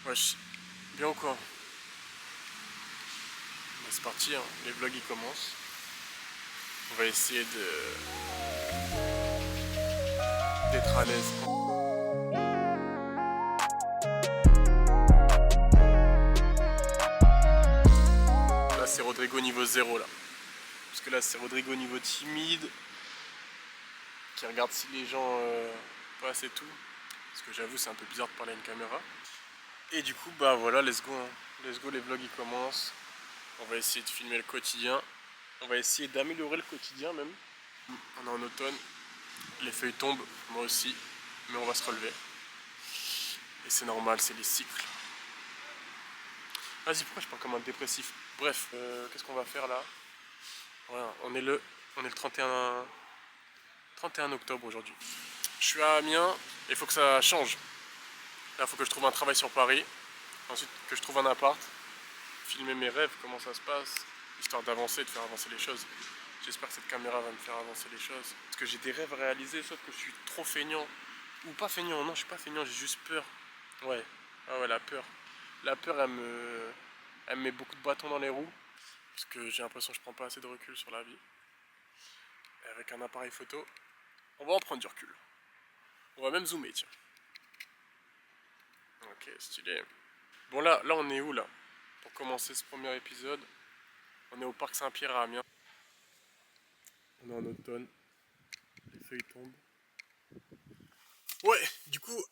Wesh, bien ou quoi? Bah, c'est parti, hein. Les vlogs ils commencent. On va essayer d'être à l'aise. Là c'est Rodrigo niveau 0 là. Parce que là c'est Rodrigo niveau timide. Qui regarde si les gens passent et tout. Parce que j'avoue c'est un peu bizarre de parler à une caméra. Et du coup bah voilà, let's go, hein. Let's go, les vlogs ils commencent. On va essayer de filmer le quotidien. On va essayer d'améliorer le quotidien même. On est en automne, les feuilles tombent, moi aussi, mais on va se relever. Et c'est normal, c'est les cycles. Vas-y, pourquoi je parle comme un dépressif? Bref, qu'est-ce qu'on va faire là? Voilà, on est le 31 octobre aujourd'hui. Je suis à Amiens, et il faut que ça change. Là, il faut que je trouve un travail sur Paris. Ensuite, que je trouve un appart. Filmer mes rêves, comment ça se passe. Histoire d'avancer, de faire avancer les choses. J'espère que cette caméra va me faire avancer les choses. Parce que j'ai des rêves réalisés, sauf que je suis trop feignant. Ou pas feignant, non, je suis pas feignant, j'ai juste peur. Ouais, ah ouais, la peur. La peur, elle me met beaucoup de bâtons dans les roues. Parce que j'ai l'impression que je prends pas assez de recul sur la vie. Et avec un appareil photo, on va en prendre du recul. On va même zoomer, tiens. Ok, stylé. Bon, là, on est où, là? Pour commencer ce premier épisode, on est au Parc Saint-Pierre à Amiens. On est en automne. Les feuilles tombent. Ouais, du coup,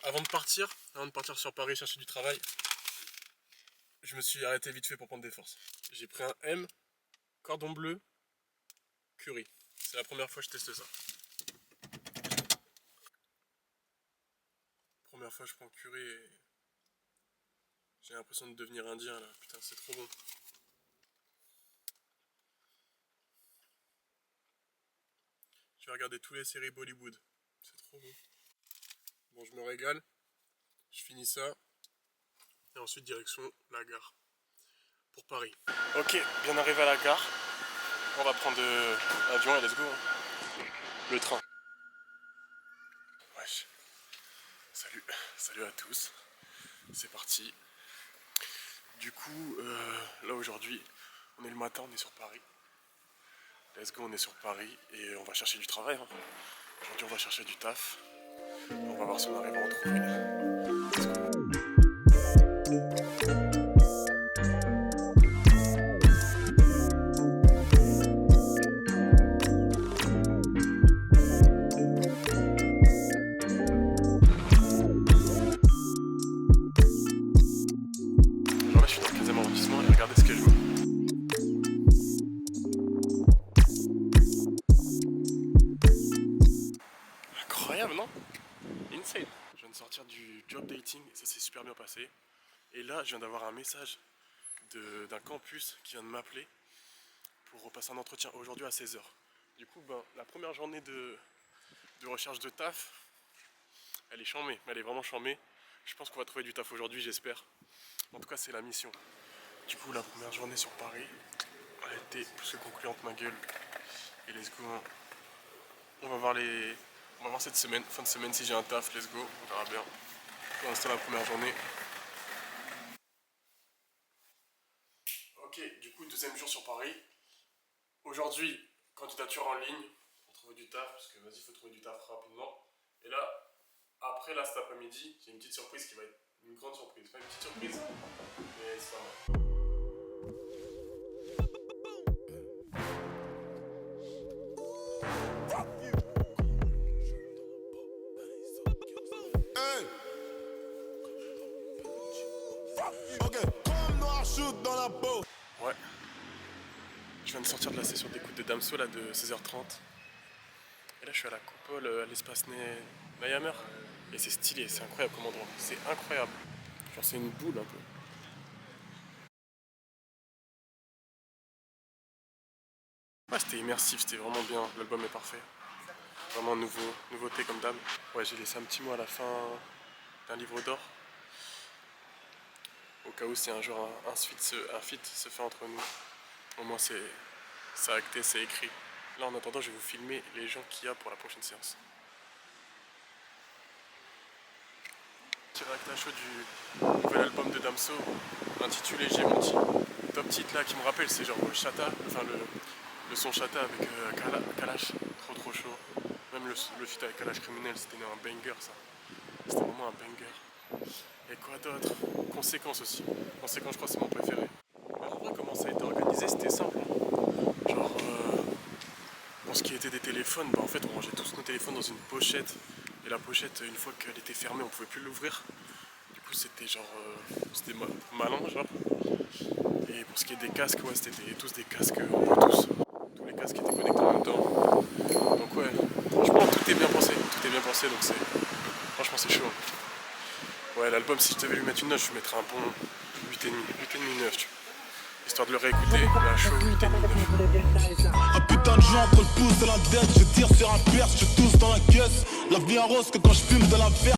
avant de partir sur Paris chercher du travail, je me suis arrêté vite fait pour prendre des forces. J'ai pris un M, cordon bleu, curry. C'est la première fois que je teste ça. Première fois que je prends curry et j'ai l'impression de devenir indien là. Putain, c'est trop bon. Je vais regarder toutes les séries Bollywood. C'est trop bon. Bon, je me régale. Je finis ça. Et ensuite, direction la gare. Pour Paris. Ok, bien arrivé à la gare. On va prendre l'avion et let's go, hein. Le train. Wesh. Salut à tous. C'est parti. Du coup, là aujourd'hui, on est le matin, on est sur Paris. Let's go, on est sur Paris et on va chercher du travail, hein. Aujourd'hui, on va chercher du taf. On va voir si on arrive à en trouver. Genre là, je suis dans le 15e arrondissement et regardez ce que je vois. Incroyable, non? Insane. Je viens de sortir du job dating, ça s'est super bien passé. Et là, je viens d'avoir un message d'un campus qui vient de m'appeler pour repasser un entretien aujourd'hui à 16 h. Du coup, ben, la première journée de recherche de taf, elle est chambée, elle est vraiment chambée. Je pense qu'on va trouver du taf aujourd'hui, j'espère. En tout cas, c'est la mission. Du coup, la première journée sur Paris a été plus que concluante, ma gueule. Et let's go. On va voir cette semaine, fin de semaine, si j'ai un taf, let's go. On verra bien. Pour l'instant, la première journée. Ok, du coup, deuxième jour sur Paris. Aujourd'hui, candidature en ligne pour trouver du taf, parce que vas-y, il faut trouver du taf rapidement. Et là, après, là, cet après-midi, j'ai une petite surprise qui va être une grande surprise. Pas une petite surprise, mais c'est pas mal. Hey. Ok, comme noir shoot dans la peau. Ouais. Je viens de sortir de la session d'écoute de Damso là de 16h30. Et là je suis à la coupole, à l'espace Neyhammer. Et c'est stylé, c'est incroyable comme endroit. C'est incroyable. Genre c'est une boule un peu. Ouais, c'était immersif, c'était vraiment bien. L'album est parfait. Vraiment nouveauté comme d'hab. Ouais, j'ai laissé un petit mot à la fin d'un livre d'or. Au cas où si un jour un feat se fait entre nous. Au moins c'est acté, c'est écrit. Là en attendant je vais vous filmer les gens qu'il y a pour la prochaine séance. réacta chaud du nouvel album de Damso, intitulé J'ai menti. Top titre là qui me rappelle, c'est genre Chata, enfin le son Chata avec Kalash, trop chaud. Même le feat avec Kalash Criminel, c'était un banger ça. C'était vraiment un banger. Et quoi d'autre? Conséquence aussi. Conséquence, je crois que c'est mon préféré. Mais en vrai, comment ça a été organisé, c'était simple. Genre, pour ce qui était des téléphones, bah en fait, on rangeait tous nos téléphones dans une pochette. Et la pochette, une fois qu'elle était fermée, on pouvait plus l'ouvrir. Du coup, c'était genre, c'était malin, genre. Et pour ce qui est des casques, ouais, c'était tous des casques, tous les casques étaient connectés en même temps. Donc ouais, franchement, tout est bien pensé. Tout est bien pensé, donc franchement, c'est chaud. Ouais, l'album, si je devais lui mettre une note, je lui mettrais un bon 8,5, 9, tu vois. Histoire de le réécouter, là, chaud, 8,5, 9. Un putain de gens entre le pouce et la dette. Je tire sur un perche, je tousse dans la caisse. La vie en rose que quand je fume de la verre.